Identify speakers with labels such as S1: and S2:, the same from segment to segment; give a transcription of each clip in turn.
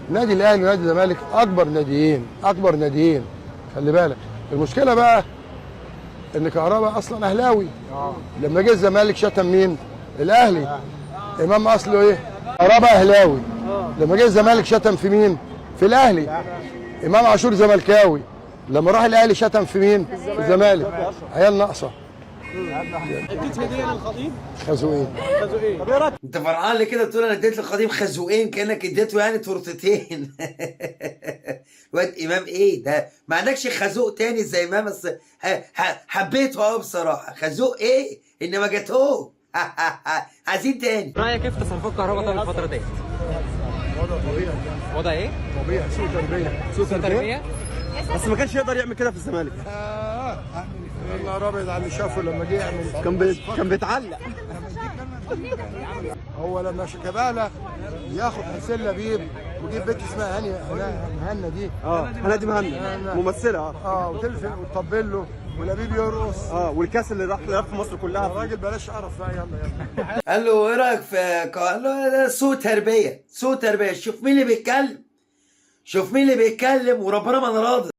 S1: نادي الاهلي ونادي الزمالك اكبر ناديين، اكبر ناديين. خلي بالك المشكله بقى ان كهربا اصلا اهلاوي. لما جه الزمالك شتم مين؟ الاهلي. امام اصله ايه؟ كهربا اهلاوي. لما جه الزمالك شتم في مين؟ في الاهلي. امام عاشور زملكاوي. لما راح الاهلي شتم في مين؟ في الزمالك. عيال ناقصه.
S2: اديت هديه للخطيب
S1: خازوقين.
S2: خازوقين. طب ايه رايك؟
S3: انت فرحان ليه كده تقول انا اديت للخطيب خازوقين كانك اديته يعني تورتتين؟ واد امام ايه ده؟ ما عندكش خازوق تاني زي امام؟ بس حبيته قوي بصراحه. خازوق ايه؟ انما جاتوه. عايزين تاني.
S2: رايك كيف تصرفات كهرباء طول الفتره ديت؟
S1: وضع طبيعي.
S2: وضع ايه؟
S1: طبيعي. سوء تربيه.
S2: سوء تربيه؟ بس ما كانش يقدر يعمل كده في الزمالك.
S1: يا نهار ابيض على اللي شافه لما جه يعمل.
S2: كان بيتعلق.
S1: هو لما شيكابالا ياخد حسين لبيب ويجيب بنت اسمها هانيه مهنا دي.
S2: هنادي مهنا ممثله.
S1: وتلفن وتطبل له ولبيب يرقص.
S2: والكاس اللي راح في مصر كلها.
S1: الراجل بلاش قرف بقى. يلا
S3: قال له ايه رايك في قال له ده سوء تربيه، سوء تربيه. شوف مين اللي بيتكلم، شوف مين اللي بيتكلم، وربنا ما انا راضي.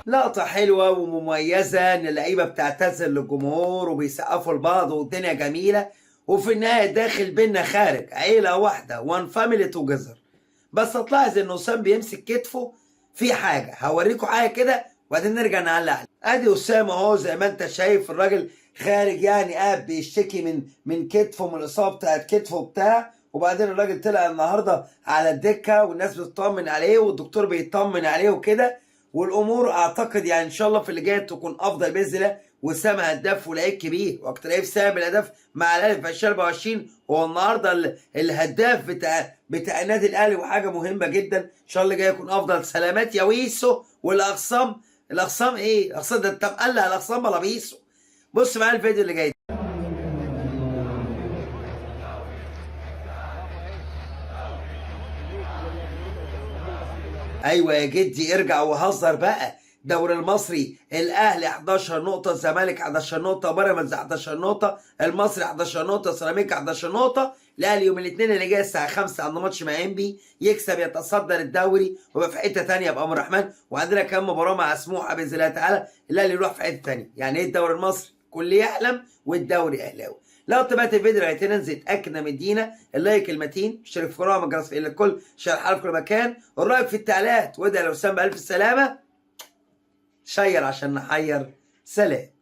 S3: لقطة حلوة ومميزة ان اللعيبة بتعتذر للجمهور وبيسقفوا لبعض والدنيا جميلة، وفي النهاية داخل بينا خارج عيلة واحدة، وان فاميلي توجذر. بس هتلاحظ ان وسام بيمسك كتفه في حاجة، هوريكم حاجة كده وبعدين نرجع نعلق عليه. ادي وسام اهو زي ما انت شايف، الراجل خارج يعني قاعد بيشتكي من كتفه، من الاصابة بتاعت كتفه بتاع. وبعدين الراجل طلع النهارده على الدكة والناس بتطمن عليه والدكتور بيطمن عليه وكده، والامور اعتقد يعني ان شاء الله في اللي جاي تكون افضل باذن الله. وسام هداف ولاعيب كبير واكتر لعيب ساهم بالاهداف مع الاهلي في 2024، هو النهارده الهداف بتاع النادي الاهلي، وحاجه مهمه جدا. ان شاء الله اللي جاي يكون افضل. سلامات يا ويسو. والاخصام، الاخصام ايه؟ الاخصام ده انت مقلق الاخصام بلا بيسو. بص معايا الفيديو اللي جاي. ايوه يا جدي ارجع وهزر بقى. الدوري المصري الاهلي 11 نقطه، الزمالك 11 نقطه، بيراميدز 11 نقطه، المصري 11 نقطه، سيراميكا 11 نقطه. الاهلي يوم الاثنين اللي جاي الساعه 5 عنده ماتش مع انبي، يكسب يتصدر الدوري ويبقى في حته ثانيه بامر الرحمن. وعندنا كمان مباراه مع سموحه باذن الله تعالى، الاهلي يروح في حته ثانيه. يعني ايه الدوري المصري؟ كل يعلم والدوري اهلاوي. لو تابعت الفيديو لغايه هنا نزيد اكد مدينا اللايك المتين، اشترك في القناه وما في الكل، شير الحلقه في كل مكان، والرايك في التعليقات، وادعي لوسام بالف سلامه. شير عشان نحير. سلام.